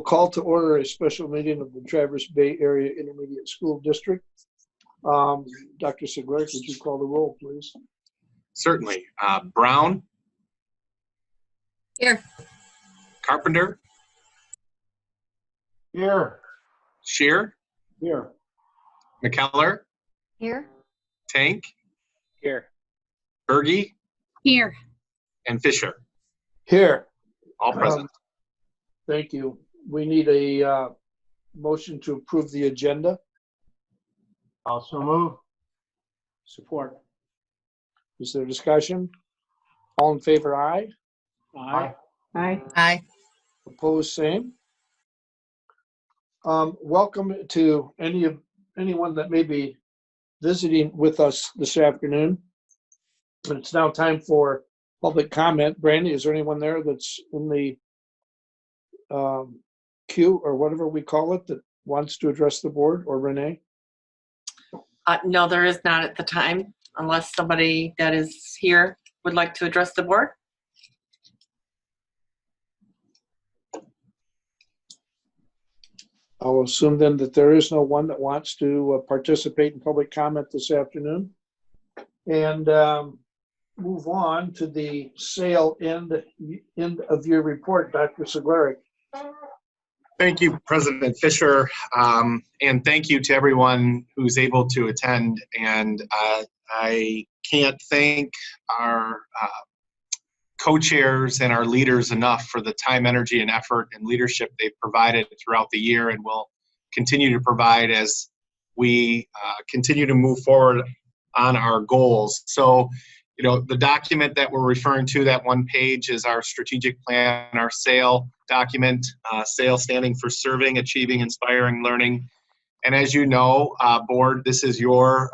call to order a special meeting of the Traverse Bay Area Intermediate School District. Dr. Segler, could you call the roll, please? Certainly. Brown. Here. Carpenter. Here. Shear. Here. McKellar. Here. Tank. Here. Berge. Here. And Fisher. Here. All present. Thank you. We need a motion to approve the agenda. Also move. Support. Is there discussion? All in favor, aye. Aye. Aye. Aye. Opposed, same. Welcome to anyone that may be visiting with us this afternoon. It's now time for public comment. Brandy, is there anyone there that's in the queue or whatever we call it that wants to address the board, or Renee? No, there is not at the time, unless somebody that is here would like to address the board. I'll assume then that there is no one that wants to participate in public comment this afternoon. And move on to the sale end of year report, Dr. Segler. Thank you, President Fisher, and thank you to everyone who's able to attend. And I can't thank our co-chairs and our leaders enough for the time, energy, and effort and leadership they've provided throughout the year and will continue to provide as we continue to move forward on our goals. So, you know, the document that we're referring to, that one page, is our strategic plan, our SAIL document, SAIL standing for Serving, Achieving, Inspiring, Learning. And as you know, board, this is your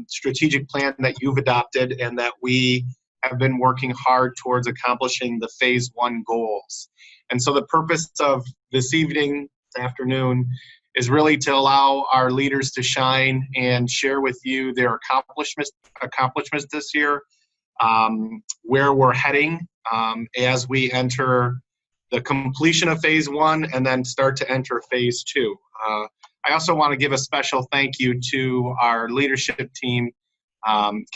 strategic plan that you've adopted and that we have been working hard towards accomplishing the phase 1 goals. And so the purpose of this evening, this afternoon, is really to allow our leaders to shine and share with you their accomplishments this year, where we're heading as we enter the completion of phase 1 and then start to enter phase 2. I also want to give a special thank you to our leadership team,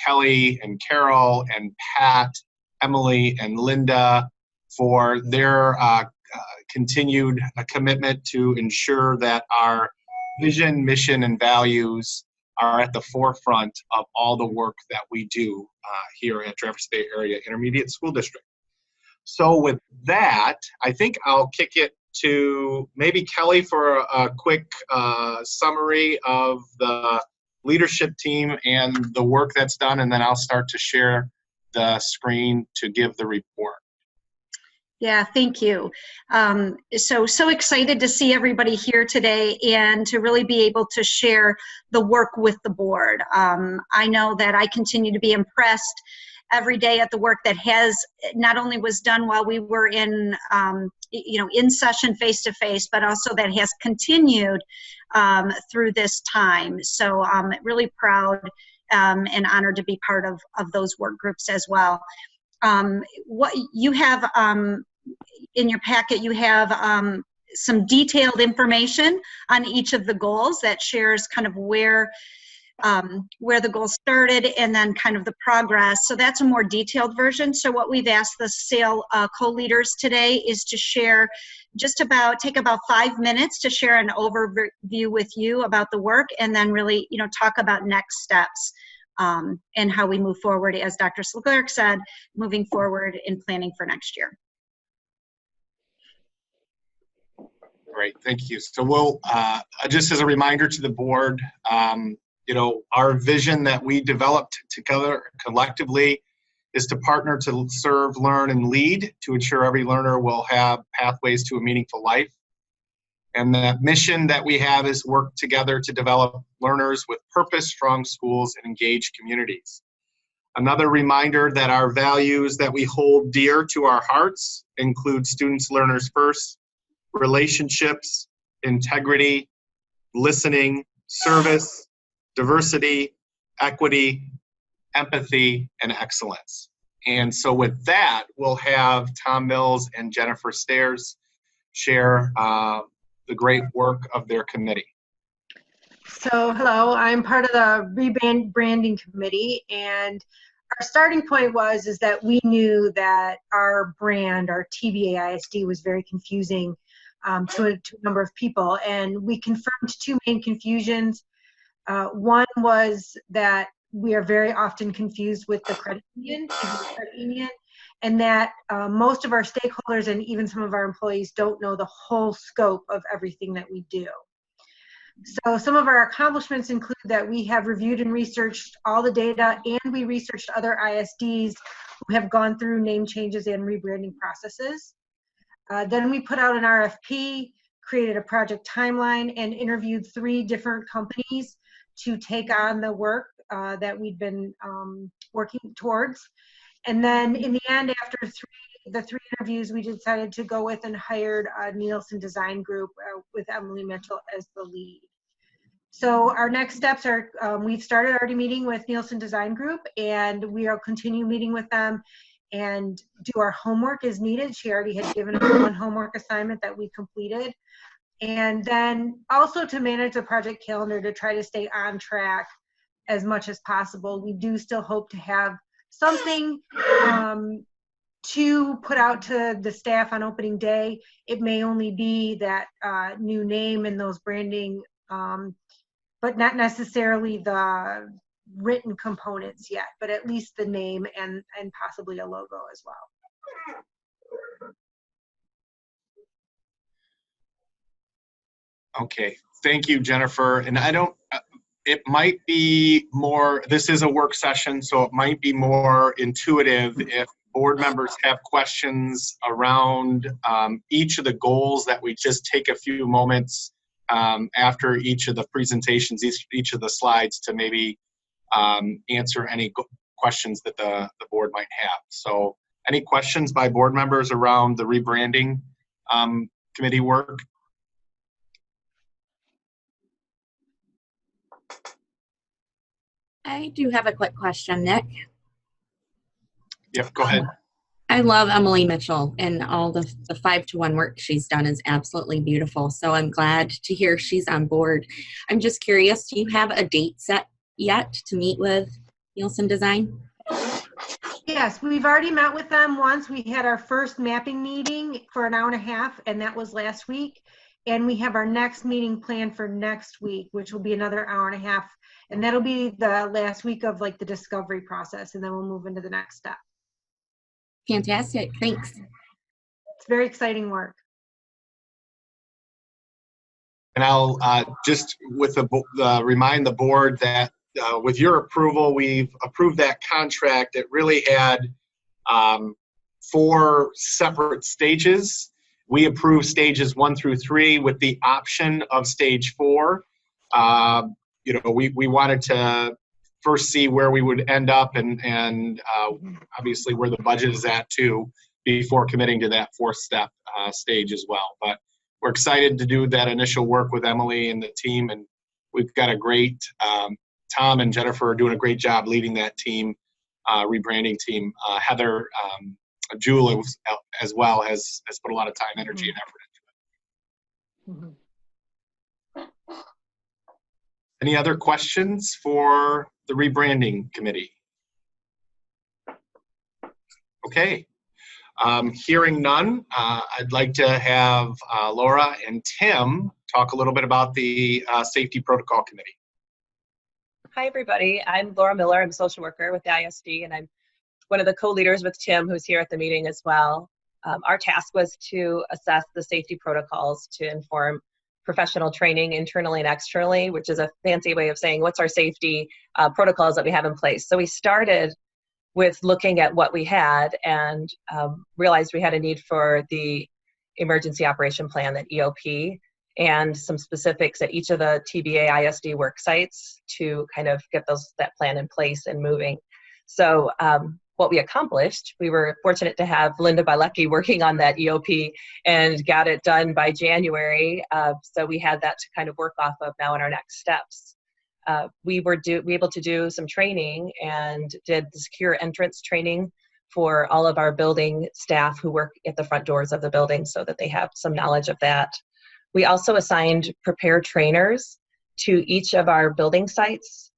Kelly and Carol and Pat, Emily and Linda, for their continued commitment to ensure that our vision, mission, and values are at the forefront of all the work that we do here at Traverse Bay Area Intermediate School District. So with that, I think I'll kick it to maybe Kelly for a quick summary of the leadership team and the work that's done, and then I'll start to share the screen to give the report. Yeah, thank you. So excited to see everybody here today and to really be able to share the work with the board. I know that I continue to be impressed every day at the work that has not only was done while we were in, in session face-to-face, but also that has continued through this time. So I'm really proud and honored to be part of those work groups as well. What you have in your packet, you have some detailed information on each of the goals that shares kind of where the goals started and then kind of the progress. So that's a more detailed version. So what we've asked the SAIL co-leaders today is to share take about 5 minutes to share an overview with you about the work, and then really, talk about next steps and how we move forward, as Dr. Sleglerk said, moving forward in planning for next year. Great, thank you. So we'll, just as a reminder to the board, our vision that we developed together collectively is to partner to serve, learn, and lead to ensure every learner will have pathways to a meaningful life. And the mission that we have is work together to develop learners with purpose, strong schools, and engaged communities. Another reminder that our values that we hold dear to our hearts include students, learners first, relationships, integrity, listening, service, diversity, equity, empathy, and excellence. And so with that, we'll have Tom Mills and Jennifer Stairs share the great work of their committee. So, hello, I'm part of the rebranding committee, and our starting point is that we knew that our brand, our TBAISD, was very confusing to a number of people, and we confirmed two main confusions. One was that we are very often confused with the credit union, and that most of our stakeholders and even some of our employees don't know the whole scope of everything that we do. So some of our accomplishments include that we have reviewed and researched all the data, and we researched other ISDs who have gone through name changes and rebranding processes. Then we put out an RFP, created a project timeline, and interviewed 3 different companies to take on the work that we've been working towards. And then in the end, after the three interviews, we decided to go with and hired a Nielsen Design Group with Emily Mitchell as the lead. So our next steps are, we've started already meeting with Nielsen Design Group, and we will continue meeting with them and do our homework as needed. She already had given us one homework assignment that we completed. And then also to manage the project calendar to try to stay on track as much as possible. We do still hope to have something to put out to the staff on opening day. It may only be that new name and those branding, but not necessarily the written components yet, but at least the name and possibly a logo as well. Okay, thank you, Jennifer. And I don't, it might be more, this is a work session, so it might be more intuitive if board members have questions around each of the goals, that we just take a few moments after each of the presentations, each of the slides, to maybe answer any questions that the board might have. So any questions by board members around the rebranding committee work? I do have a quick question, Nick. Yep, go ahead. I love Emily Mitchell, and all the 5-to-1 work she's done is absolutely beautiful. So I'm glad to hear she's on board. I'm just curious, do you have a date set yet to meet with Nielsen Design? Yes, we've already met with them once. We had our first mapping meeting for an hour and a half, and that was last week. And we have our next meeting planned for next week, which will be another hour and a half. And that'll be the last week of like the discovery process, and then we'll move into the next step. Fantastic, thanks. It's very exciting work. And I'll just remind the board that with your approval, we've approved that contract. It really had 4 separate stages. We approved stages 1 through 3 with the option of stage 4. You know, we wanted to first see where we would end up, and obviously where the budget is at too, before committing to that 4th step stage as well. But we're excited to do that initial work with Emily and the team, and we've got a great Tom and Jennifer are doing a great job leading that team, rebranding team. Heather Jewel as well has put a lot of time, energy, and effort into it. Any other questions for the rebranding committee? Okay, hearing none, I'd like to have Laura and Tim talk a little bit about the safety protocol committee. Hi, everybody. I'm Laura Miller. I'm a social worker with the ISD, and I'm one of the co-leaders with Tim, who's here at the meeting as well. Our task was to assess the safety protocols to inform professional training internally and externally, which is a fancy way of saying what's our safety protocols that we have in place. So we started with looking at what we had and realized we had a need for the emergency operation plan, that EOP, and some specifics at each of the TBA ISD work sites to kind of get that plan in place and moving. So what we accomplished, we were fortunate to have Linda Bilecki working on that EOP and got it done by January. So we had that to kind of work off of now in our next steps. We were able to do some training and did the secure entrance training for all of our building staff who work at the front doors of the building, so that they have some knowledge of that. We also assigned prepare trainers to each of our building sites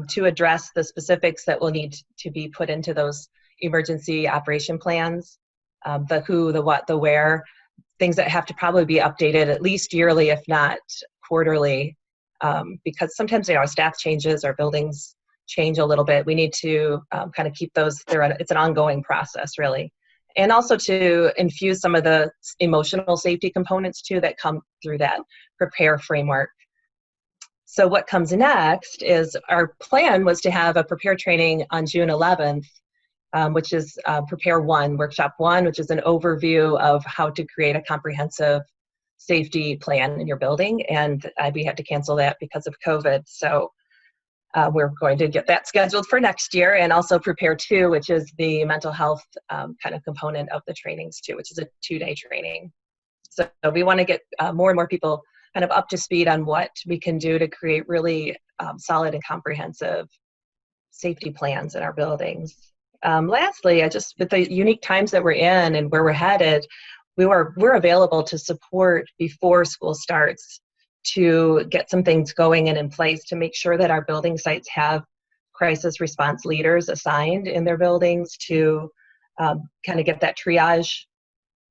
to address the specifics that will need to be put into those emergency operation plans, the who, the what, the where, things that have to probably be updated at least yearly, if not quarterly, because sometimes our staff changes, our buildings change a little bit. We need to kind of keep those there. It's an ongoing process, really. And also to infuse some of the emotional safety components too that come through that prepare framework. So what comes next is our plan was to have a prepare training on June 11th, which is Prepare 1, Workshop 1, which is an overview of how to create a comprehensive safety plan in your building. And we had to cancel that because of COVID. So we're going to get that scheduled for next year, and also Prepare 2, which is the mental health kind of component of the trainings too, which is a 2-day training. So we want to get more and more people kind of up to speed on what we can do to create really solid and comprehensive safety plans in our buildings. Lastly, with the unique times that we're in and where we're headed, we're available to support before school starts to get some things going and in place to make sure that our building sites have crisis response leaders assigned in their buildings to kind of get that triage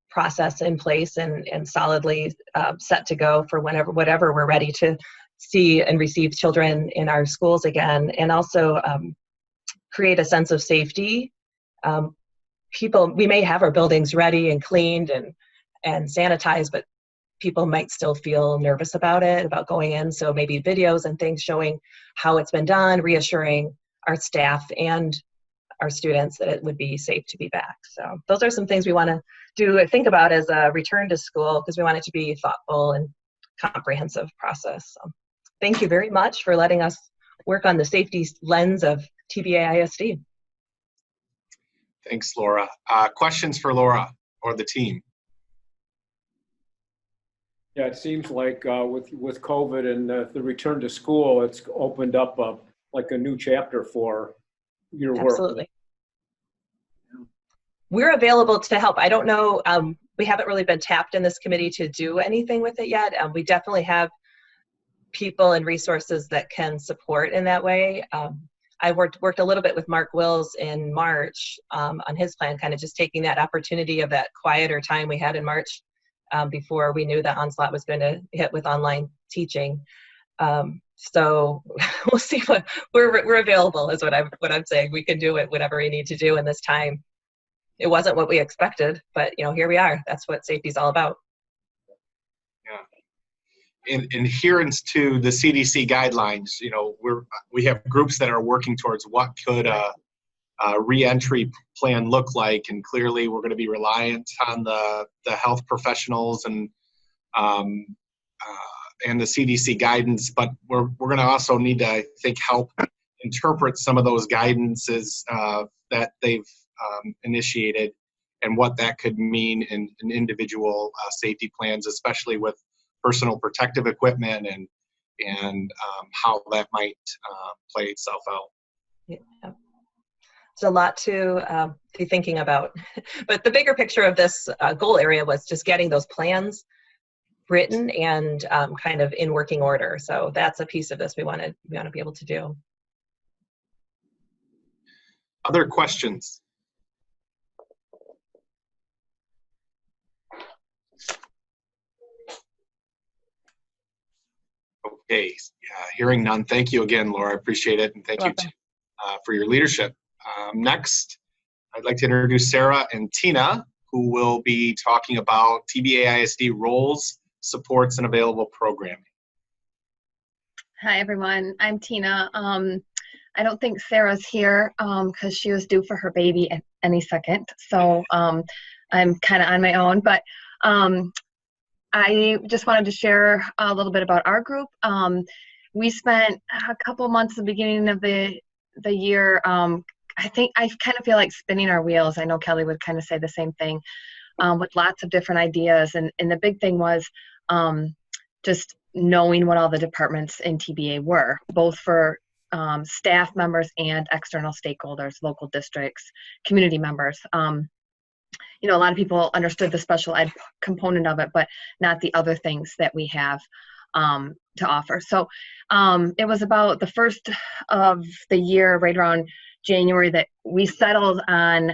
process in place and solidly set to go for whatever we're ready to see and receive children in our schools again, and also create a sense of safety. We may have our buildings ready and cleaned and sanitized, but people might still feel nervous about going in. So maybe videos and things showing how it's been done, reassuring our staff and our students that it would be safe to be back. So those are some things we want to think about as a return to school, because we want it to be thoughtful and comprehensive process. So thank you very much for letting us work on the safety lens of TBAISD. Thanks, Laura. Questions for Laura or the team? Yeah, it seems like with COVID and the return to school, it's opened up like a new chapter for your work. Absolutely. We're available to help. I don't know, we haven't really been tapped in this committee to do anything with it yet. We definitely have people and resources that can support in that way. I worked a little bit with Mark Wills in March on his plan, kind of just taking that opportunity of that quieter time we had in March before we knew the onslaught was going to hit with online teaching. So we'll see what we're available is what I'm saying. We can do it, whatever we need to do in this time. It wasn't what we expected, but here we are. That's what safety is all about. Yeah. In adherence to the CDC guidelines, we have groups that are working towards what could a reentry plan look like, and clearly we're going to be reliant on the health professionals and the CDC guidance, but we're going to also need to, I think, help interpret some of those guidances that they've initiated and what that could mean in individual safety plans, especially with personal protective equipment and how that might play itself out. Yeah. It's a lot to be thinking about. But the bigger picture of this goal area was just getting those plans written and kind of in working order. So that's a piece of this we want to be able to do. Other questions? Okay, hearing none. Thank you again, Laura. I appreciate it, and thank you for your leadership. Next, I'd like to introduce Sarah and Tina, who will be talking about TBAISD roles, supports, and available programming. Hi, everyone. I'm Tina. I don't think Sarah's here because she was due for her baby at any second. So I'm kind of on my own, but I just wanted to share a little bit about our group. We spent a couple months at the beginning of the year. I kind of feel like spinning our wheels. I know Kelly would kind of say the same thing, with lots of different ideas. And the big thing was just knowing what all the departments in TBA were, both for staff members and external stakeholders, local districts, community members. you know, a lot of people understood the special ed component of it, but not the other things that we have to offer. So it was about the first of the year, right around January, that we settled on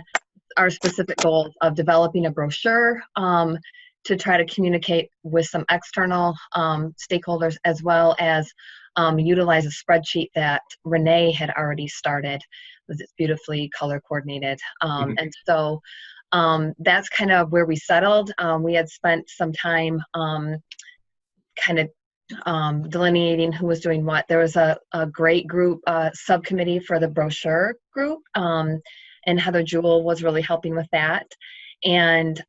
our specific goals of developing a brochure to try to communicate with some external stakeholders, as well as utilize a spreadsheet that Renee had already started. It's beautifully color coordinated. And so that's kind of where we settled. We had spent some time kind of delineating who was doing what. There was a great group subcommittee for the brochure group, and Heather Jewell was really helping with that, and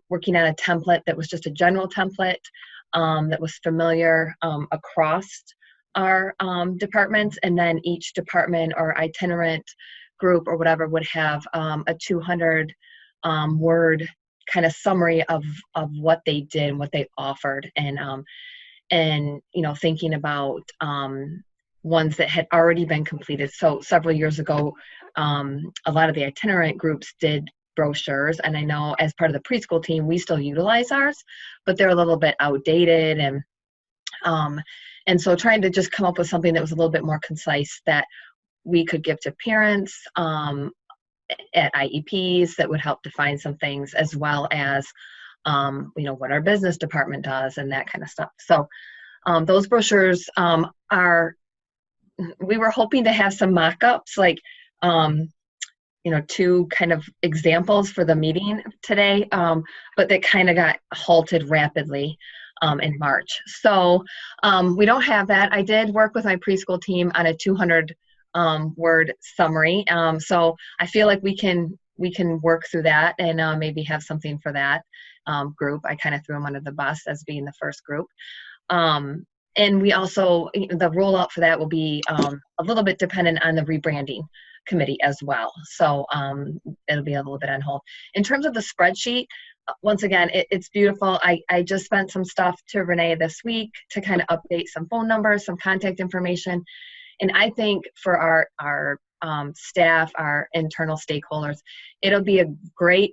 working on a template that was just a general template that was familiar across our departments, and then each department or itinerant group or whatever would have a 200 word kind of summary of what they did and what they offered, and you know, thinking about ones that had already been completed. So several years ago, a lot of the itinerant groups did brochures, and I know as part of the preschool team we still utilize ours, but they're a little bit outdated, and so trying to just come up with something that was a little bit more concise that we could give to parents at IEPs that would help define some things, as well as you know, what our business department does and that kind of stuff. So those brochures we were hoping to have some mock-ups, like you know, 2 kind of examples for the meeting today, but they kind of got halted rapidly in March. So we don't have that. I did work with my preschool team on a 200 word summary. So I feel like we can work through that and maybe have something for that group. I kind of threw them under the bus as being the first group. And we also, the rollout for that will be a little bit dependent on the rebranding committee as well. So it'll be a little bit on hold. In terms of the spreadsheet, once again, it's beautiful. I just spent some stuff to Renee this week to kind of update some phone numbers, some contact information. And I think for our staff, our internal stakeholders, it'll be a great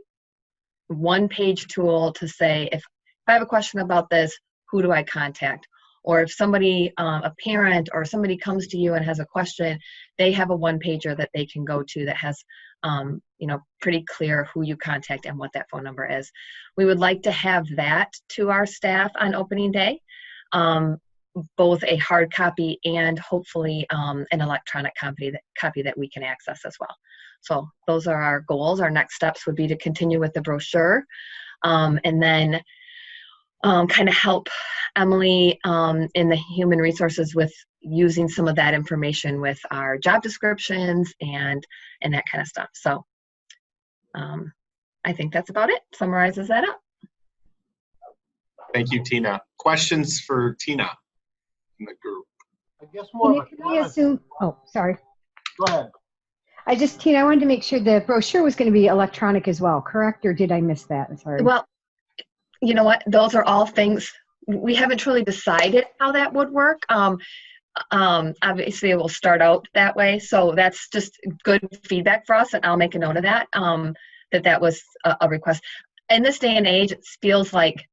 one-page tool to say, if I have a question about this, who do I contact? Or if somebody, a parent or somebody comes to you and has a question, they have a one-pager that they can go to that has, you know, pretty clear who you contact and what that phone number is. We would like to have that to our staff on opening day, both a hard copy and hopefully an electronic copy that we can access as well. So those are our goals. Our next steps would be to continue with the brochure, and then kind of help Emily in the human resources with using some of that information with our job descriptions and that kind of stuff. So I think that's about it. Summarizes that up. Thank you, Tina. Questions for Tina in the group? I guess more. Can I assume? Oh, sorry. Go ahead. Tina, I wanted to make sure the brochure was going to be electronic as well, correct? Or did I miss that? I'm sorry. Well, you know what? Those are all things we haven't truly decided how that would work. Obviously, it will start out that way. So that's just good feedback for us, and I'll make a note of that. That was a request. In this day and age, it feels like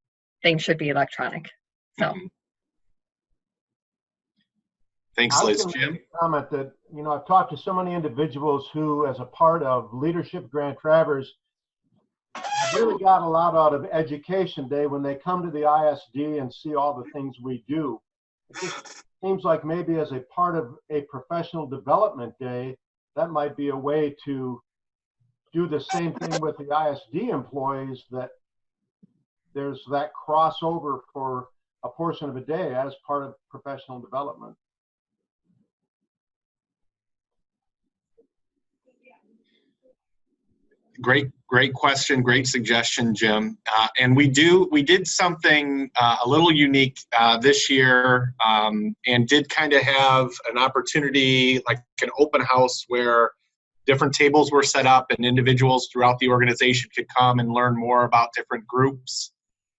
things should be electronic. So. Thanks, Liz. Jim? Comment that, you know, I've talked to so many individuals who, as a part of Leadership Grand Traverse, really got a lot out of Education Day when they come to the ISD and see all the things we do. It just seems like maybe as a part of a professional development day, that might be a way to do the same thing with the ISD employees, that there's that crossover for a portion of a day as part of professional development. Great question, great suggestion, Jim. And we did something a little unique this year, and did kind of have an opportunity, like an open house, where different tables were set up and individuals throughout the organization could come and learn more about different groups,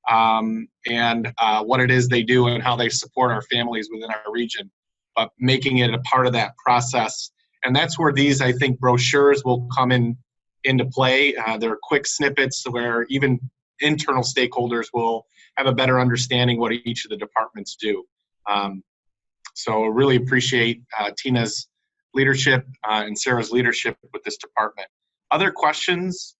and what it is they do and how they support our families within our region, but making it a part of that process. And that's where these, I think, brochures will come in into play. There are quick snippets where even internal stakeholders will have a better understanding what each of the departments do. So really appreciate Tina's leadership and Sarah's leadership with this department. Other questions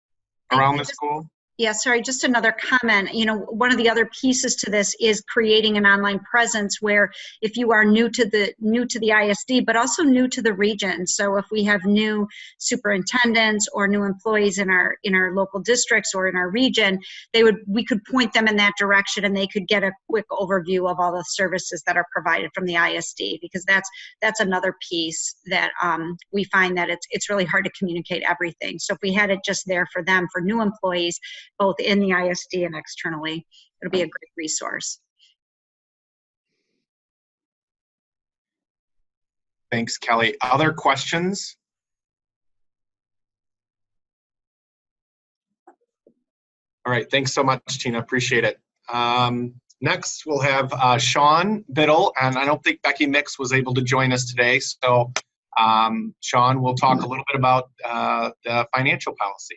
around the school? Yeah, sorry, just another comment. You know, one of the other pieces to this is creating an online presence where if you are new to the ISD, but also new to the region. So if we have new superintendents or new employees in our local districts or in our region, we could point them in that direction and they could get a quick overview of all the services that are provided from the ISD, because that's another piece that we find that it's really hard to communicate everything. So if we had it just there for them, for new employees, both in the ISD and externally, it'll be a great resource. Thanks, Kelly. Other questions? All right, thanks so much, Tina. Appreciate it. Next, we'll have Sean Biddle, and I don't think Becky Mix was able to join us today. So, Sean will talk a little bit about the financial policy.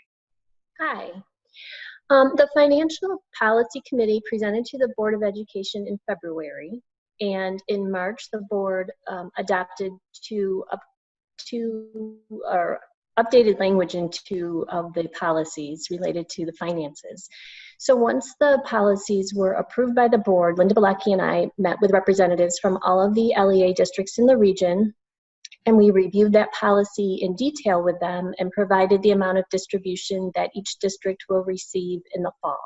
Hi. The Financial Policy Committee presented to the Board of Education in February, and in March the board adopted updated language in two of the policies related to the finances. So once the policies were approved by the board, Linda Bilecki and I met with representatives from all of the LEA districts in the region, and we reviewed that policy in detail with them and provided the amount of distribution that each district will receive in the fall.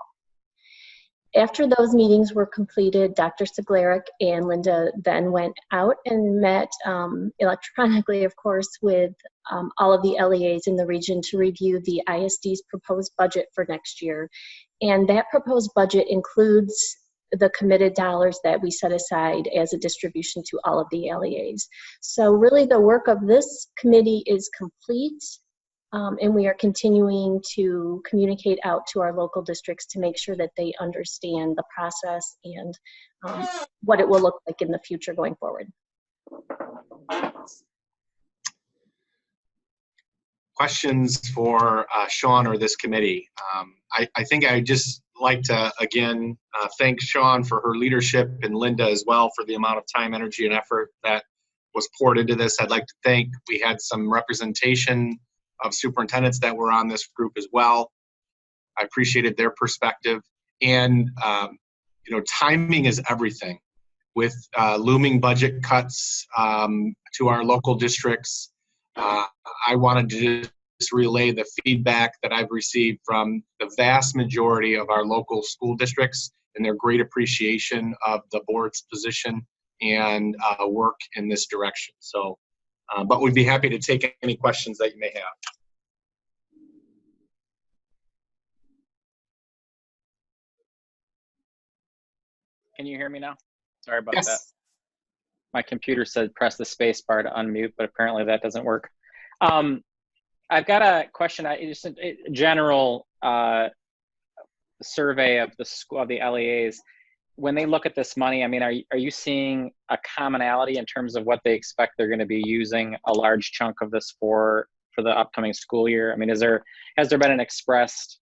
After those meetings were completed, Dr. Seglarek and Linda then went out and met electronically, of course, with all of the LEAs in the region to review the ISD's proposed budget for next year. And that proposed budget includes the committed dollars that we set aside as a distribution to all of the LEAs. So really the work of this committee is complete, and we are continuing to communicate out to our local districts to make sure that they understand the process and what it will look like in the future going forward. Questions for Sean or this committee? I think I just like to again thank Sean for her leadership and Linda as well for the amount of time, energy, and effort that was poured into this. I'd like to thank, we had some representation of superintendents that were on this group as well. I appreciated their perspective. And you know, timing is everything. With looming budget cuts to our local districts, I wanted to just relay the feedback that I've received from the vast majority of our local school districts and their great appreciation of the board's position and work in this direction. So, but we'd be happy to take any questions that you may have. Can you hear me now? Sorry about Yes. that. My computer said press the space bar to unmute, but apparently that doesn't work. I've got a question. Just a general survey of the school, of the LEAs. When they look at this money, I mean, are you seeing a commonality in terms of what they expect they're going to be using a large chunk of this for the upcoming school year? I mean, has there been an expressed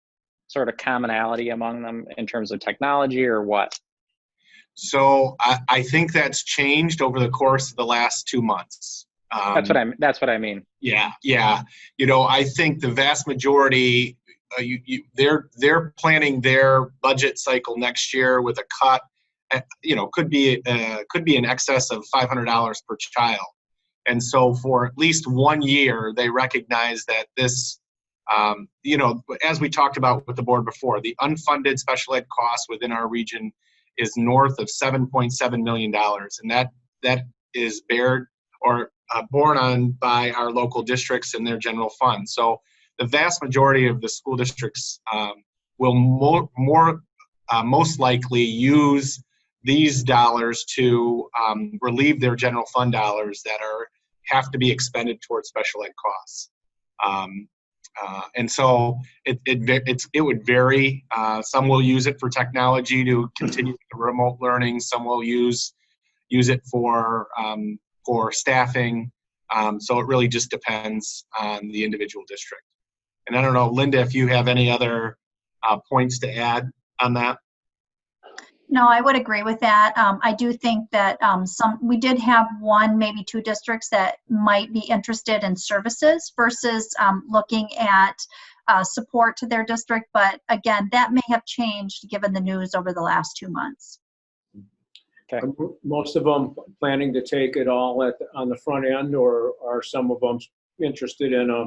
sort of commonality among them in terms of technology or what? So I think that's changed over the course of the last 2 months. That's what I mean. Yeah. You know, I think the vast majority, they're planning their budget cycle next year with a cut. You know, could be in excess of $500 per child, and so for at least 1 year, they recognize that this. You know, as we talked about with the board before, the unfunded special ed costs within our region is north of $7.7 million, and that is borne on by our local districts and their general fund. So the vast majority of the school districts will most likely use these dollars to relieve their general fund dollars that have to be expended towards special ed costs. And so it would vary. Some will use it for technology to continue the remote learning. Some will use it for staffing. So it really just depends on the individual district. And I don't know, Linda, if you have any other points to add on that. No, I would agree with that. I do think that we did have one, maybe two districts that might be interested in services versus looking at support to their district. But again, that may have changed given the news over the last 2 months. Okay. Most of them planning to take it all on the front end, or are some of them interested in a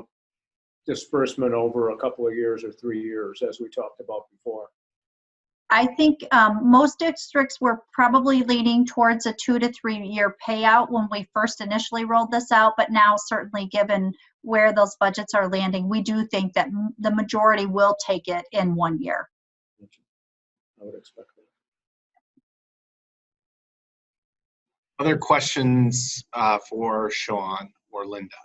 disbursement over a couple of years or 3 years, as we talked about before? I think most districts were probably leaning towards a 2 to 3 year payout when we first initially rolled this out, but now certainly given where those budgets are landing, we do think that the majority will take it in 1 year. I would expect that. Other questions for Sean or Linda?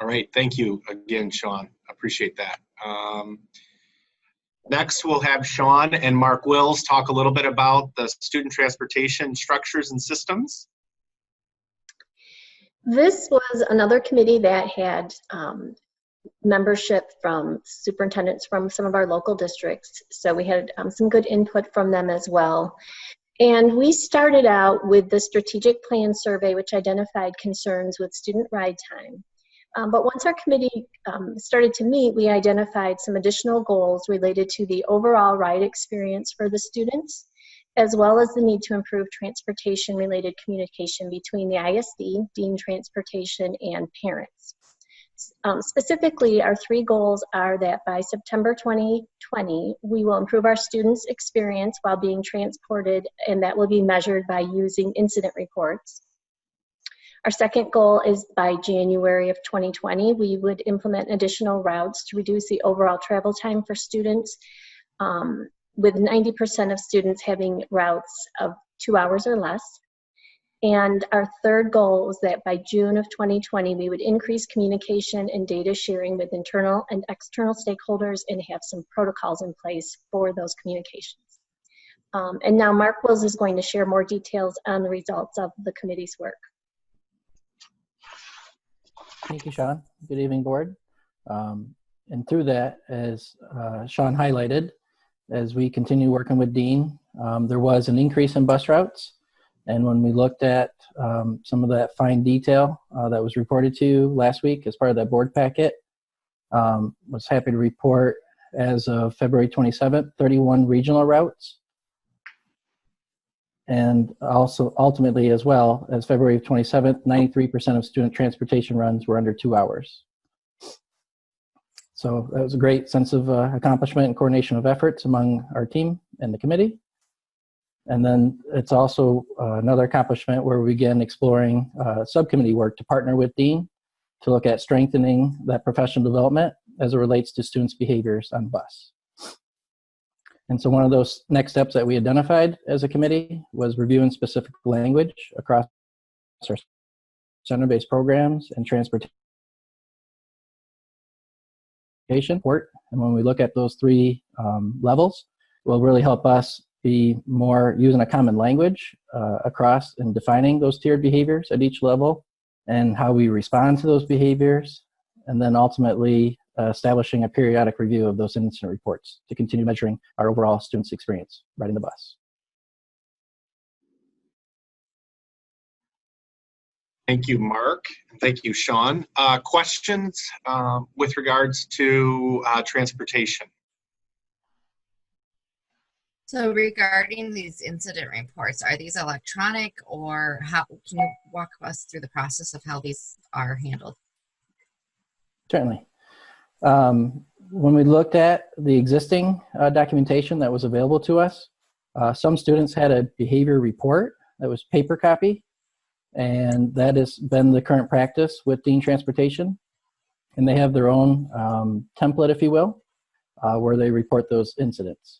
All right, thank you again, Sean. Appreciate that. Next, we'll have Sean and Mark Wills talk a little bit about the student transportation structures and systems. This was another committee that had membership from superintendents from some of our local districts. So we had some good input from them as well. And we started out with the strategic plan survey, which identified concerns with student ride time. But once our committee started to meet, we identified some additional goals related to the overall ride experience for the students, as well as the need to improve transportation-related communication between the ISD, Dean Transportation, and parents. Specifically, our 3 goals are that by September 2020, we will improve our students' experience while being transported, and that will be measured by using incident reports. Our second goal is by January of 2020, we would implement additional routes to reduce the overall travel time for students, with 90% of students having routes of 2 hours or less. And our third goal is that by June of 2020, we would increase communication and data sharing with internal and external stakeholders and have some protocols in place for those communications. And now Mark Wills is going to share more details on the results of the committee's work. Thank you, Sean. Good evening, board. And through that, as Sean highlighted, as we continue working with Dean, there was an increase in bus routes. And when we looked at some of that fine detail that was reported to you last week as part of that board packet, was happy to report as of February 27th, 31 regional routes. And also ultimately as well as February 27th, 93% of student transportation runs were under 2 hours. So that was a great sense of accomplishment and coordination of efforts among our team and the committee. And then it's also another accomplishment where we began exploring subcommittee work to partner with Dean to look at strengthening that professional development as it relates to students' behaviors on bus. And so one of those next steps that we identified as a committee was reviewing specific language across our center-based programs and transportation support. And when we look at those 3 levels, it will really help us be more using a common language across and defining those tiered behaviors at each level and how we respond to those behaviors, and then ultimately establishing a periodic review of those incident reports to continue measuring our overall students' experience riding the bus. Thank you, Mark. Thank you, Sean. Questions with regards to transportation? So regarding these incident reports, are these electronic, or how can you walk us through the process of how these are handled? Certainly. When we looked at the existing documentation that was available to us, some students had a behavior report that was paper copy, and that has been the current practice with Dean Transportation. And they have their own template, if you will, where they report those incidents.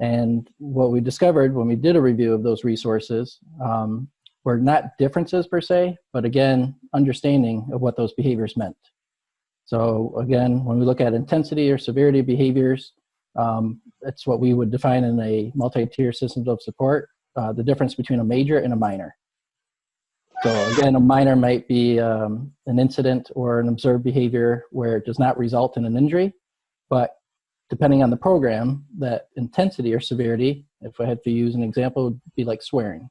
And what we discovered when we did a review of those resources were not differences per se, but again, understanding of what those behaviors meant. So again, when we look at intensity or severity of behaviors, it's what we would define in a multi-tier system of support, the difference between a major and a minor. So again, a minor might be an incident or an observed behavior where it does not result in an injury, but depending on the program, that intensity or severity, if I had to use an example, would be like swearing.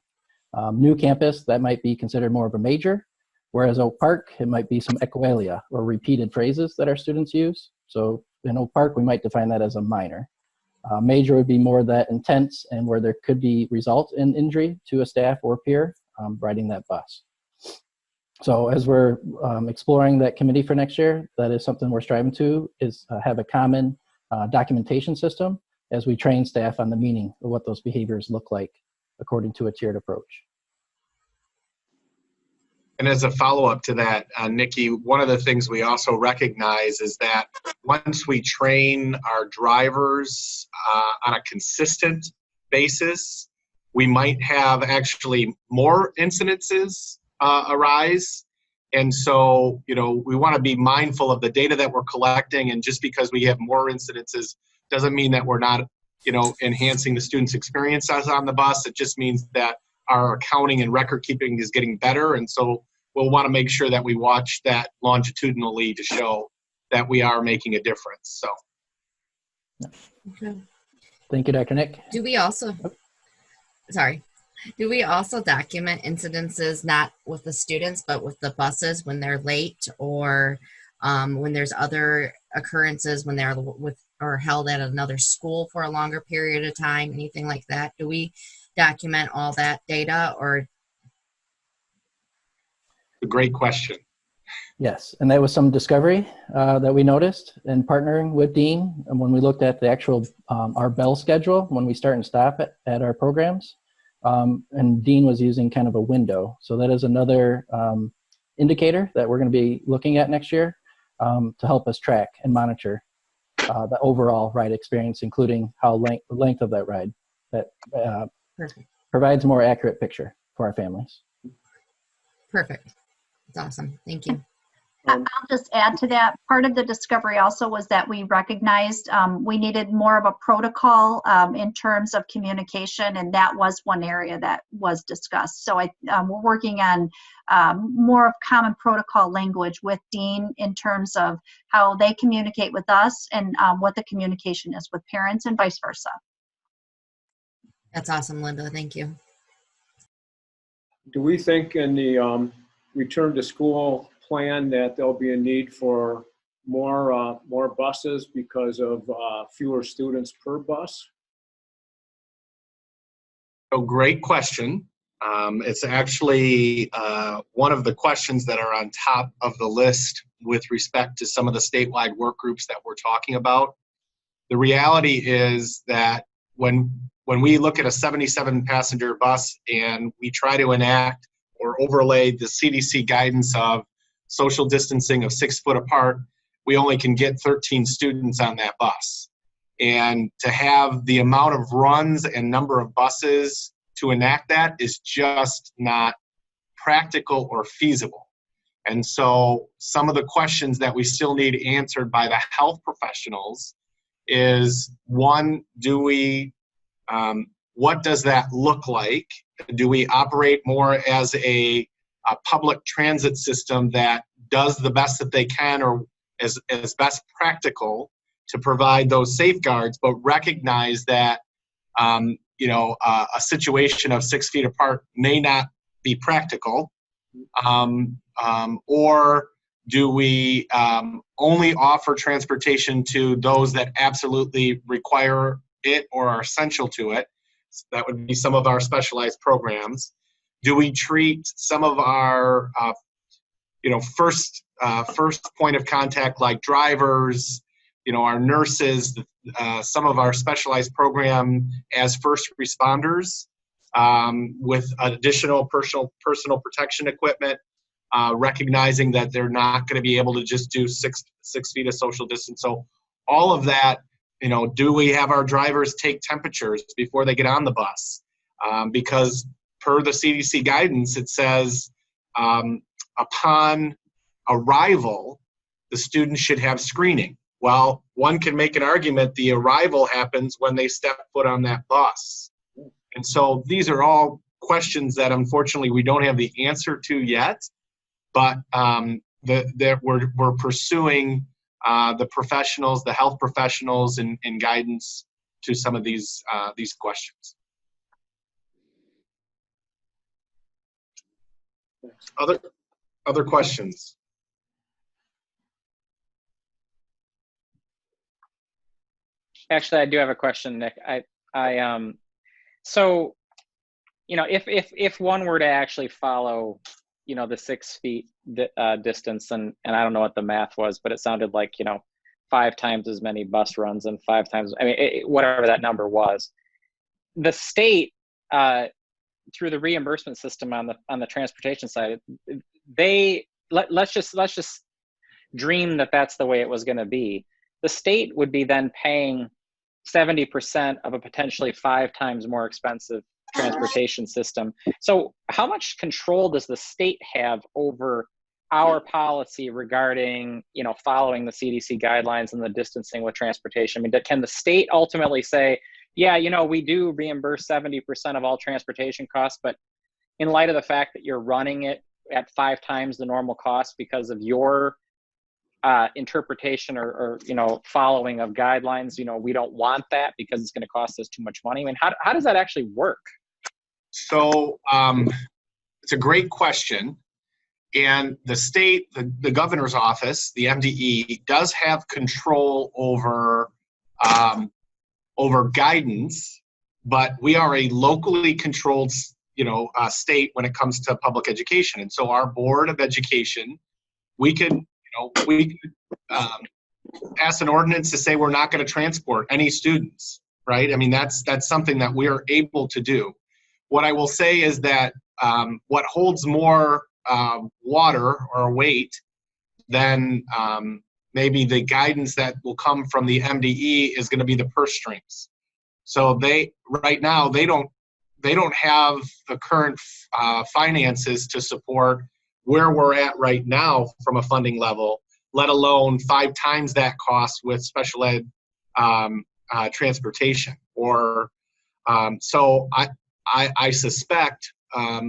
New campus, that might be considered more of a major, whereas Oak Park, it might be some echolalia or repeated phrases that our students use. So in Oak Park, we might define that as a minor. Major would be more that intense and where there could be result in injury to a staff or peer riding that bus. So as we're exploring that committee for next year, that is something we're striving to, is have a common documentation system as we train staff on the meaning of what those behaviors look like according to a tiered approach. And as a follow-up to that, Nikki, one of the things we also recognize is that once we train our drivers on a consistent basis, we might have actually more incidences arise. And so, you know, we want to be mindful of the data that we're collecting, and just because we have more incidences doesn't mean that we're not, you know, enhancing the students' experiences on the bus. It just means that our accounting and record keeping is getting better. And so we'll want to make sure that we watch that longitudinally to show that we are making a difference. So. Okay. Thank you, Dr. Nick. Do we also, sorry, do we also document incidences not with the students, but with the buses when they're late, or when there's other occurrences when they're with or held at another school for a longer period of time, anything like that? Do we document all that data, or? A great question. Yes, and that was some discovery that we noticed in partnering with Dean. And when we looked at the actual, our bell schedule, when we start and stop at our programs, and Dean was using kind of a window. So that is another indicator that we're going to be looking at next year to help us track and monitor the overall ride experience, including how length of that ride, that provides a more accurate picture for our families. Perfect. That's awesome. Thank you. I'll just add to that. Part of the discovery also was that we recognized we needed more of a protocol in terms of communication, and that was one area that was discussed. So we're working on more of common protocol language with Dean in terms of how they communicate with us and what the communication is with parents and vice versa. That's awesome, Linda. Thank you. Do we think in the return to school plan that there'll be a need for more buses because of fewer students per bus? So great question. It's actually one of the questions that are on top of the list with respect to some of the statewide work groups that we're talking about. The reality is that when we look at a 77 passenger bus and we try to enact or overlay the CDC guidance of social distancing of 6 foot apart, we only can get 13 students on that bus. And to have the amount of runs and number of buses to enact that is just not practical or feasible. And so some of the questions that we still need answered by the health professionals is, one, what does that look like? Do we operate more as a public transit system that does the best that they can, or as best practical to provide those safeguards, but recognize that a situation of 6 feet apart may not be practical? Or do we only offer transportation to those that absolutely require it or are essential to it? So that would be some of our specialized programs. Do we treat some of our first point of contact, like drivers, our nurses, some of our specialized program as first responders with additional personal protection equipment, recognizing that they're not going to be able to just do six feet of social distance? So all of that, do we have our drivers take temperatures before they get on the bus? Because per the CDC guidance, it says upon arrival, the students should have screening. Well, one can make an argument the arrival happens when they step foot on that bus. And so these are all questions that unfortunately we don't have the answer to yet, but that we're pursuing the professionals, the health professionals, and guidance to some of these questions. Other questions? Actually, I do have a question, Nick. So, you know, if one were to actually follow, you know, the 6 feet distance, and I don't know what the math was, but it sounded like, you know, 5 times as many bus runs and 5 times, I mean, whatever that number was. The state, through the reimbursement system on the transportation side, let's just dream that that's the way it was going to be. The state would be then paying 70% of a potentially 5 times more expensive transportation system. So how much control does the state have over our policy regarding, you know, following the CDC guidelines and the distancing with transportation? I mean, can the state ultimately say, yeah, you know, we do reimburse 70% of all transportation costs, but in light of the fact that you're running it at 5 times the normal cost because of your interpretation or you know, following of guidelines, you know, we don't want that because it's going to cost us too much money? I mean, how does that actually work? So it's a great question. And the state, the governor's office, the MDE, does have control over guidance, but we are a locally controlled, you know, state when it comes to public education. And so our Board of Education, we could pass an ordinance to say we're not going to transport any students, right? I mean, that's something that we are able to do. What I will say is that what holds more water or weight than maybe the guidance that will come from the MDE is going to be the purse strings. So right now they don't have the current finances to support where we're at right now from a funding level, let alone 5 times that cost with special ed transportation. Or so I suspect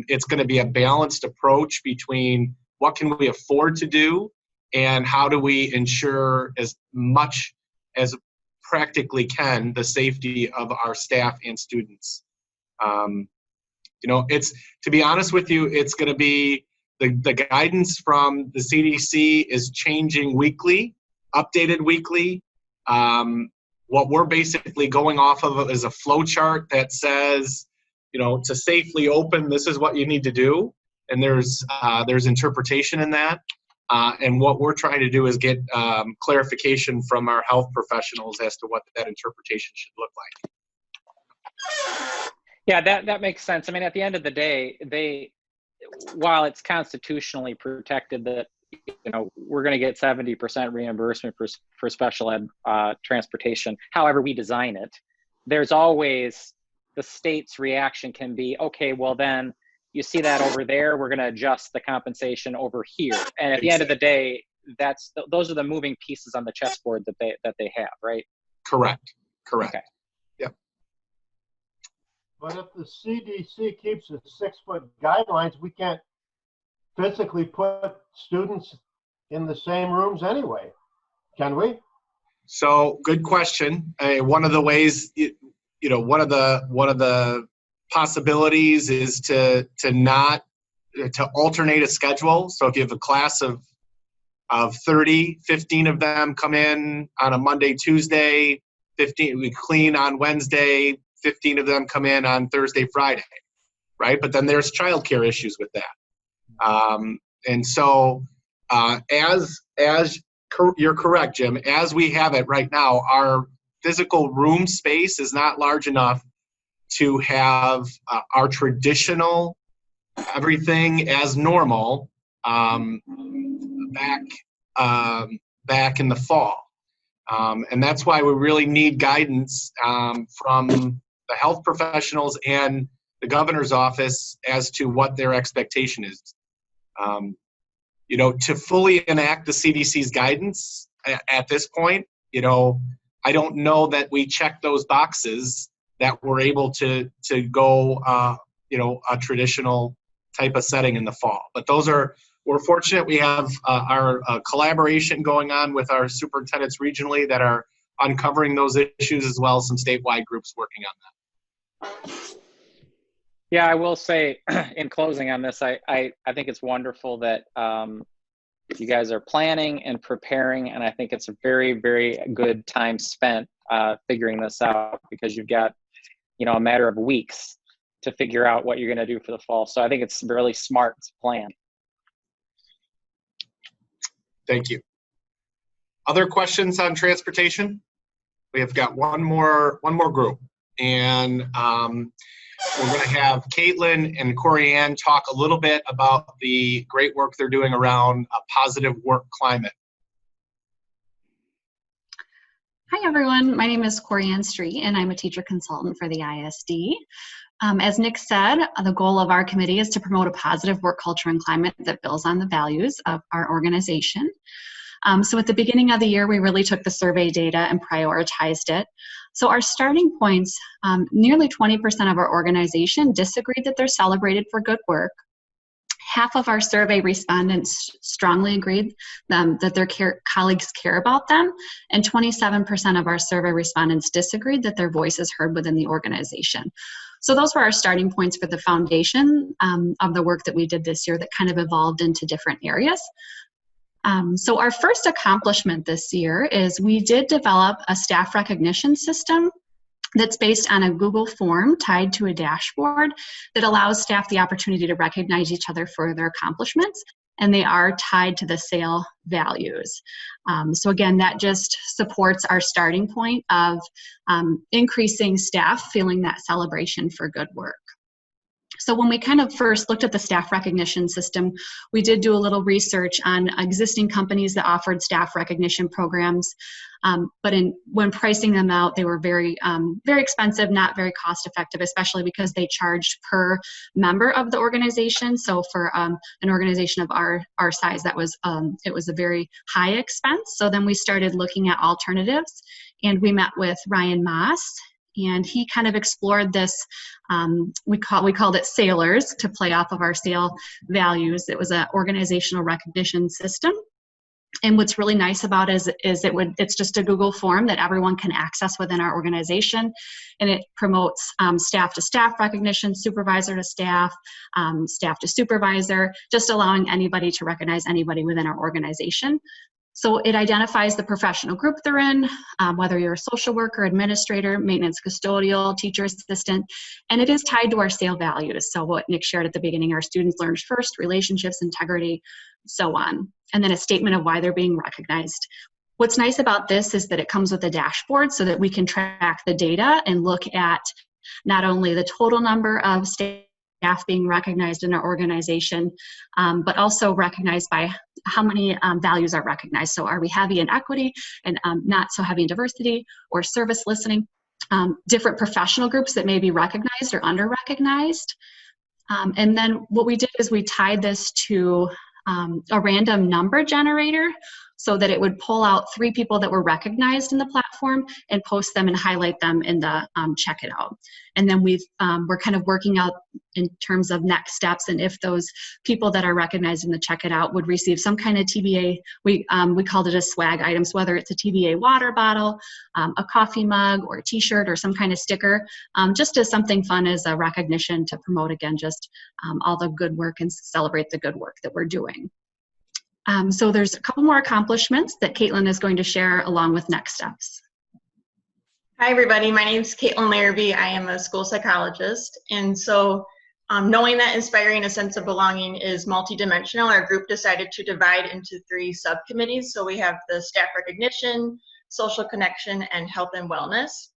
it's going to be a balanced approach between what can we afford to do and how do we ensure as much as practically can the safety of our staff and students. You know, to be honest with you, it's going to be the guidance from the CDC is changing weekly, updated weekly. What we're basically going off of is a flow chart that says, you know, to safely open, this is what you need to do. And there's interpretation in that. And what we're trying to do is get clarification from our health professionals as to what that interpretation should look like. Yeah, that makes sense. I mean, at the end of the day, while it's constitutionally protected that, you know, we're going to get 70% reimbursement for special ed transportation, however we design it, there's always the state's reaction can be, okay, well then you see that over there, we're going to adjust the compensation over here. And at the end of the day, those are the moving pieces on the chessboard that they have, right? Correct. Okay. Yep. But if the CDC keeps the 6-foot guidelines, we can't physically put students in the same rooms anyway, can we? So good question. One of the ways, one of the possibilities is to alternate a schedule. So if you have a class of 30, 15 of them come in on a Monday, Tuesday, 15 we clean on Wednesday, 15 of them come in on Thursday, Friday, right? But then there's childcare issues with that. And so as you're correct, Jim, as we have it right now, our physical room space is not large enough to have our traditional everything as normal back in the fall. And that's why we really need guidance from the health professionals and the governor's office as to what their expectation is. To fully enact the CDC's guidance at this point, I don't know that we check those boxes that we're able to go, a traditional type of setting in the fall. But we're fortunate we have our collaboration going on with our superintendents regionally that are uncovering those issues, as well as some statewide groups working on that. Yeah, I will say in closing on this, I think it's wonderful that you guys are planning and preparing, and I think it's a very, very good time spent figuring this out, because you've got, a matter of weeks to figure out what you're going to do for the fall. So I think it's really smart to plan. Thank you. Other questions on transportation? We have got one more group, and we're going to have Caitlin and Corey Ann talk a little bit about the great work they're doing around a positive work climate. Hi everyone, my name is Corey Ann Street and I'm a teacher consultant for the ISD. As Nick said, the goal of our committee is to promote a positive work culture and climate that builds on the values of our organization. So at the beginning of the year, we really took the survey data and prioritized it. So our starting points, nearly 20% of our organization disagreed that they're celebrated for good work. Half of our survey respondents strongly agreed that their colleagues care about them, and 27% of our survey respondents disagreed that their voice is heard within the organization. So those were our starting points for the foundation of the work that we did this year that kind of evolved into different areas. So our first accomplishment this year is we did develop a staff recognition system that's based on a Google form tied to a dashboard that allows staff the opportunity to recognize each other for their accomplishments, and they are tied to the SAIL values. So again, that just supports our starting point of increasing staff feeling that celebration for good work. So when we kind of first looked at the staff recognition system, we did do a little research on existing companies that offered staff recognition programs. But when pricing them out, they were very expensive, not very cost effective, especially because they charged per member of the organization. So for an organization of our size, that was it was a very high expense. So then we started looking at alternatives, and we met with Ryan Moss, and he kind of explored this. We called it Sailors to play off of our SAIL values. It was an organizational recognition system. And what's really nice about it is it's just a Google form that everyone can access within our organization, and it promotes staff to staff recognition, supervisor to staff, staff to supervisor, just allowing anybody to recognize anybody within our organization. So it identifies the professional group they're in, whether you're a social worker, administrator, maintenance custodial, teacher assistant, and it is tied to our SAIL values. So what Nick shared at the beginning, our students learn first, relationships, integrity, so on. And then a statement of why they're being recognized. What's nice about this is that it comes with a dashboard so that we can track the data and look at not only the total number of staff being recognized in our organization, but also recognized by how many values are recognized. So are we heavy in equity and not so heavy in diversity or service listening? Different professional groups that may be recognized or under-recognized. And then what we did is we tied this to a random number generator so that it would pull out 3 people that were recognized in the platform and post them and highlight them in the check it out. And then we're kind of working out in terms of next steps, and if those people that are recognized in the check it out would receive some kind of TBA, we called it a swag items, whether it's a TBA water bottle, a coffee mug, or a t-shirt, or some kind of sticker, just as something fun as a recognition to promote, again, just all the good work and celebrate the good work that we're doing. So there's a couple more accomplishments that Caitlin is going to share along with next steps. Hi everybody, my name is Caitlin Larrabee. I am a school psychologist, and so knowing that inspiring a sense of belonging is multidimensional, our group decided to divide into 3 subcommittees. So we have the staff recognition, social connection, and health and wellness.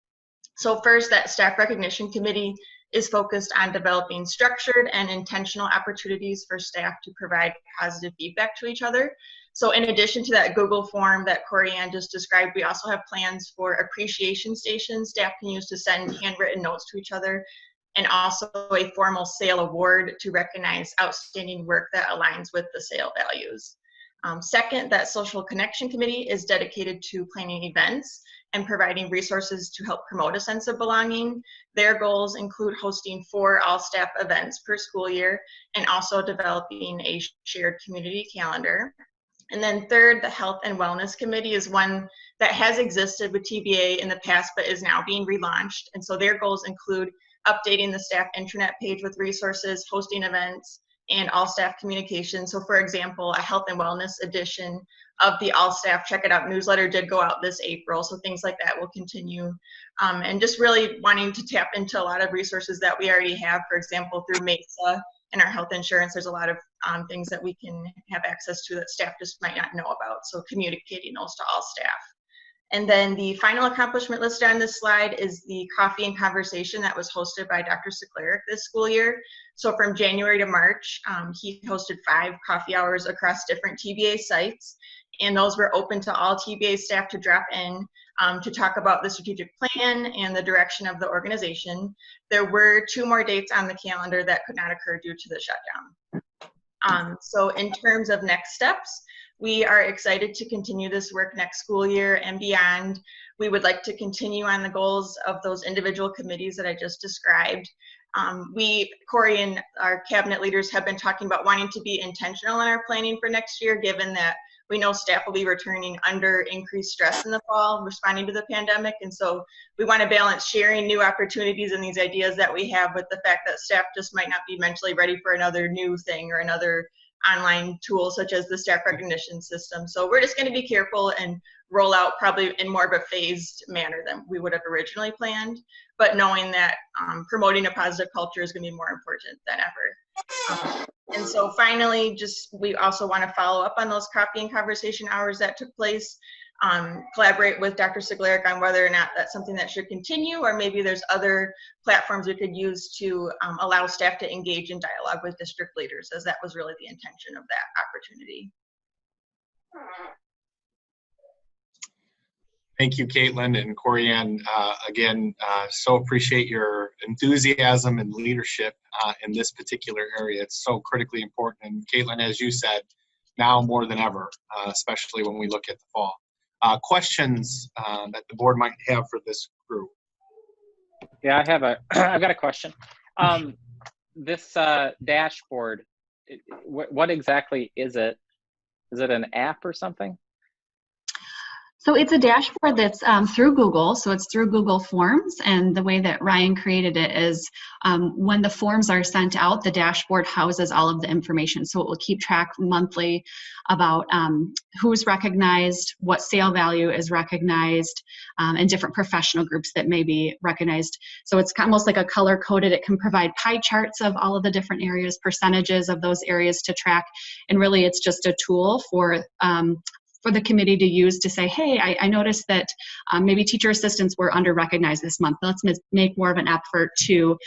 So first, that staff recognition committee is focused on developing structured and intentional opportunities for staff to provide positive feedback to each other. So in addition to that Google form that Corey Ann just described, we also have plans for appreciation stations staff can use to send handwritten notes to each other, and also a formal SAIL award to recognize outstanding work that aligns with the SAIL values. Second, that social connection committee is dedicated to planning events and providing resources to help promote a sense of belonging. Their goals include hosting 4 all-staff events per school year and also developing a shared community calendar. And then third, the Health and Wellness Committee is one that has existed with TBA in the past but is now being relaunched. And so their goals include updating the staff intranet page with resources, hosting events, and all staff communication. So for example, a health and wellness edition of the all staff Check It Out newsletter did go out this April. So things like that will continue. And just really wanting to tap into a lot of resources that we already have. For example, through MESA and our health insurance, there's a lot of things that we can have access to that staff just might not know about. So communicating those to all staff. And then the final accomplishment listed on this slide is the coffee and conversation that was hosted by Dr. Siklaric this school year. So from January to March, he hosted 5 coffee hours across different TBA sites. And those were open to all TBA staff to drop in to talk about the strategic plan and the direction of the organization. There were 2 more dates on the calendar that could not occur due to the shutdown. So in terms of next steps, we are excited to continue this work next school year and beyond. We would like to continue on the goals of those individual committees that I just described. Corey and our cabinet leaders have been talking about wanting to be intentional in our planning for next year, given that we know staff will be returning under increased stress in the fall, responding to the pandemic. And so we want to balance sharing new opportunities and these ideas that we have with the fact that staff just might not be mentally ready for another new thing or another online tool such as the staff recognition system. So we're just going to be careful and roll out probably in more of a phased manner than we would have originally planned, but knowing that promoting a positive culture is going to be more important than ever. And so finally, we also want to follow up on those coffee and conversation hours that took place, collaborate with Dr. Siklaric on whether or not that's something that should continue, or maybe there's other platforms we could use to allow staff to engage in dialogue with district leaders, as that was really the intention of that opportunity. Thank you, Caitlin and Corianne. Again, so appreciate your enthusiasm and leadership in this particular area. It's so critically important. And Caitlin, as you said, now more than ever, especially when we look at the fall. Questions that the board might have for this group? Yeah, I've got a question. This dashboard, what exactly is it? Is it an app or something? So it's a dashboard that's through Google. So it's through Google Forms. And the way that Ryan created it is when the forms are sent out, the dashboard houses all of the information. So it will keep track monthly about who's recognized, what sale value is recognized, and different professional groups that may be recognized. So it's almost like a color coded. It can provide pie charts of all of the different areas, percentages of those areas to track. And really it's just a tool for the committee to use to say, hey, I noticed that maybe teacher assistants were under-recognized this month. Let's make more of an effort to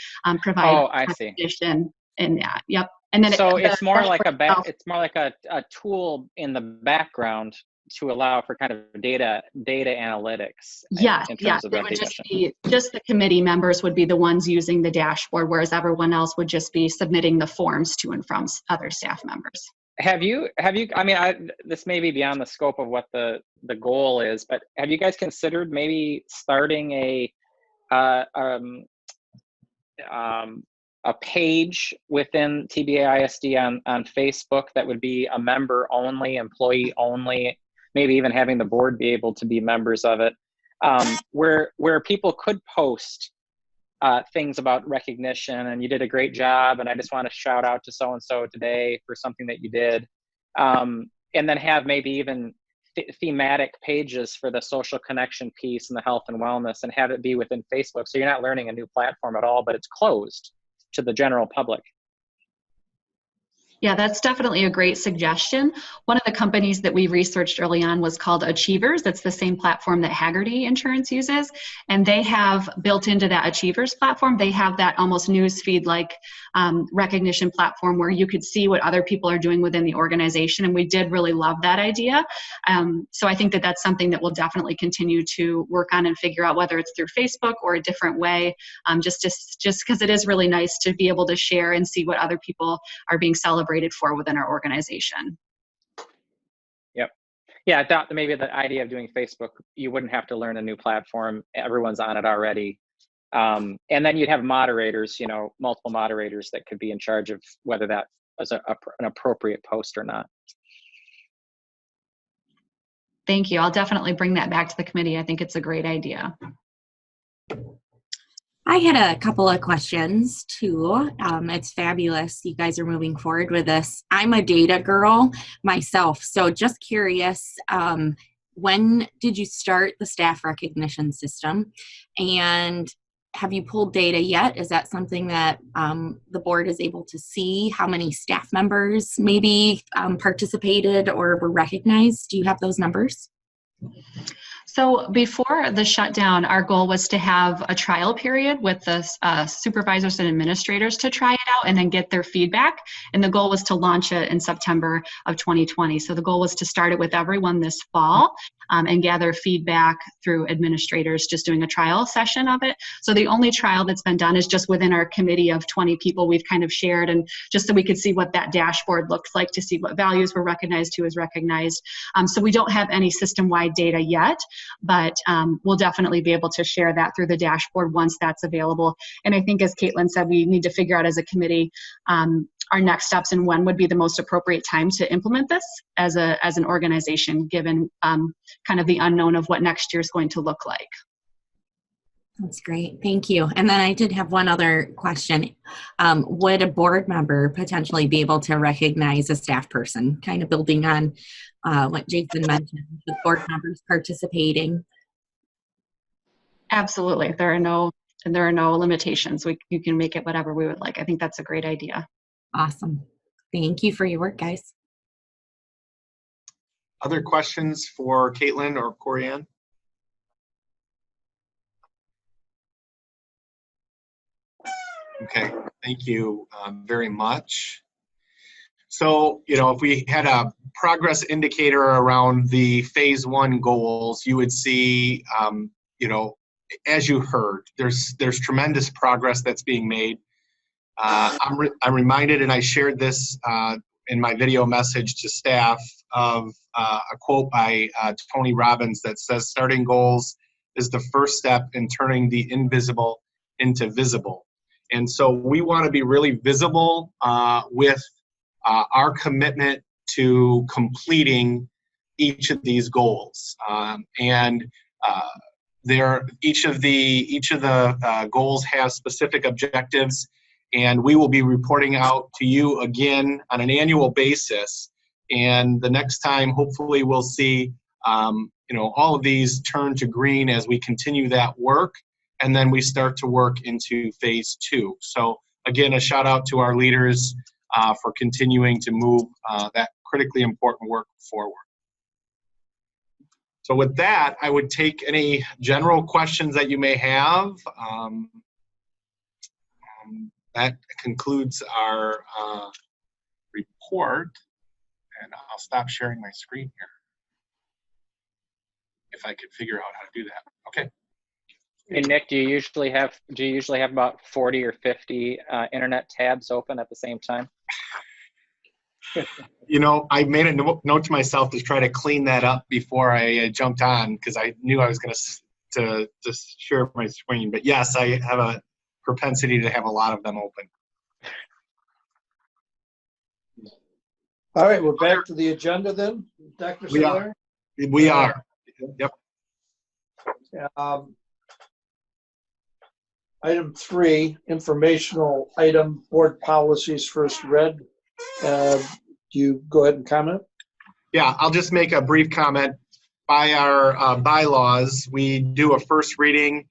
provide recognition in that. Yep. And then so it's more like a tool in the background to allow for kind of data analytics. Yes, in terms of it would recognition. just the committee members would be the ones using the dashboard, whereas everyone else would just be submitting the forms to and from other staff members. Have you, I mean, this may be beyond the scope of what the goal is, but have you guys considered maybe starting a page within TBAISD on Facebook that would be a member only, employee only, maybe even having the board be able to be members of it, where people could post things about recognition, and you did a great job, and I just want to shout out to so-and-so today for something that you did. And then have maybe even thematic pages for the social connection piece and the health and wellness, and have it be within Facebook. So you're not learning a new platform at all, but it's closed to the general public. Yeah, that's definitely a great suggestion. One of the companies that we researched early on was called Achievers. That's the same platform that Hagerty Insurance uses. And they have built into that Achievers platform, they have that almost newsfeed-like recognition platform where you could see what other people are doing within the organization. And we did really love that idea. So I think that that's something that we'll definitely continue to work on and figure out whether it's through Facebook or a different way, just because it is really nice to be able to share and see what other people are being celebrated for within our organization. Yeah, I thought maybe the idea of doing Facebook, you wouldn't have to learn a new platform. Everyone's on it already. And then you'd have moderators, multiple moderators that could be in charge of whether that was an appropriate post or not. Thank you. I'll definitely bring that back to the committee. I think it's a great idea. I had a couple of questions too. It's fabulous you guys are moving forward with this. I'm a data girl myself, so just curious, when did you start the staff recognition system? And have you pulled data yet? Is that something that the board is able to see? How many staff members maybe participated or were recognized? Do you have those numbers? So before the shutdown, our goal was to have a trial period with the supervisors and administrators to try it out and then get their feedback. And the goal was to launch it in September of 2020. So the goal was to start it with everyone this fall and gather feedback through administrators just doing a trial session of it. So the only trial that's been done is just within our committee of 20 people we've kind of shared, and just so we could see what that dashboard looks like to see what values were recognized, who was recognized. So we don't have any system-wide data yet, but we'll definitely be able to share that through the dashboard once that's available. And I think, as Caitlin said, we need to figure out as a committee our next steps and when would be the most appropriate time to implement this as an organization, given kind of the unknown of what next year is going to look like. That's great. Thank you. And then I did have one other question. Would a board member potentially be able to recognize a staff person, kind of building on what Jason mentioned, with board members participating? Absolutely. There are no limitations. You can make it whatever we would like. I think that's a great idea. Awesome. Thank you for your work, guys. Other questions for Caitlin or Corianne? Okay, thank you very much. So, if we had a progress indicator around the phase 1 goals, you would see, as you heard, there's tremendous progress that's being made. I'm reminded, and I shared this in my video message to staff, of a quote by Tony Robbins that says, "Starting goals is the first step in turning the invisible into visible." And so we want to be really visible with our commitment to completing each of these goals. Each of the goals have specific objectives, and we will be reporting out to you again on an annual basis. And the next time, hopefully, we'll see all of these turn to green as we continue that work, and then we start to work into phase 2. So again, a shout out to our leaders for continuing to move that critically important work forward. So with that, I would take any general questions that you may have. That concludes our report, and I'll stop sharing my screen here if I could figure out how to do that. Okay. Hey Nick, do you usually have about 40 or 50 internet tabs open at the same time? I made a note to myself to try to clean that up before I jumped on, because I knew I was going to share my screen. But yes, I have a propensity to have a lot of them open. All right, we're back to the agenda then, Dr. Saylor? We are. Yep. Item 3, informational item, board policies first read. Do you go ahead and comment? Yeah, I'll just make a brief comment. By our bylaws, we do a first reading.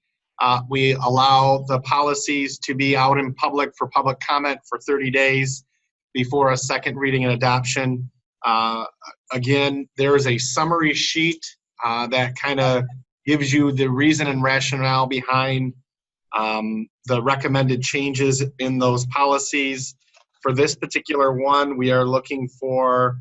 We allow the policies to be out in public for public comment for 30 days before a second reading and adoption. Again, there is a summary sheet that kind of gives you the reason and rationale behind the recommended changes in those policies. For this particular one, we are looking for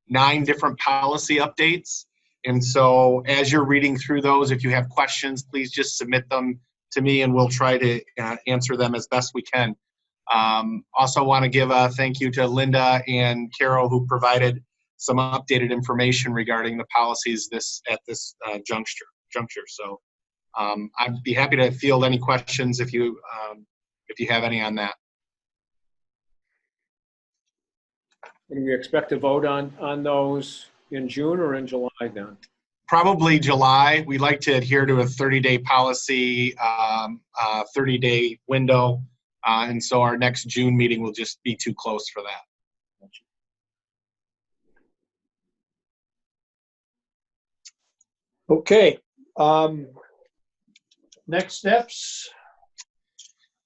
9 different policy updates. And so as you're reading through those, if you have questions, please just submit them to me and we'll try to answer them as best we can. Also want to give a thank you to Linda and Carol, who provided some updated information regarding the policies at this juncture. So I'd be happy to field any questions if you have any on that. And we expect to vote on those in June or in July then? Probably July. We like to adhere to a 30-day policy, 30-day window. And so our next June meeting will just be too close for that. Okay. Next steps.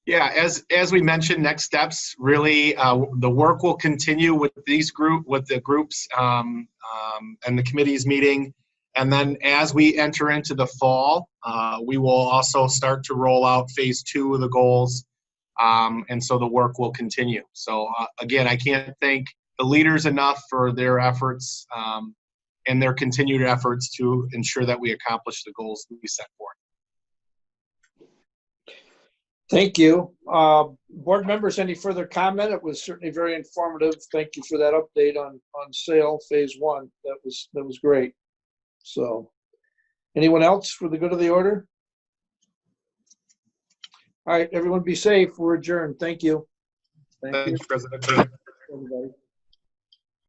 Yeah, as we mentioned, next steps, really, the work will continue with the groups and the committees meeting. And then as we enter into the fall, we will also start to roll out phase 2 of the goals. And so the work will continue. So again, I can't thank the leaders enough for their efforts and their continued efforts to ensure that we accomplish the goals that we set forth. Thank you. Board members, any further comment? It was certainly very informative. Thank you for that update on SAIL phase 1. That was great. So anyone else for the good of the order? All right, everyone be safe. We're adjourned. Thank you. Thank you, President. Everybody.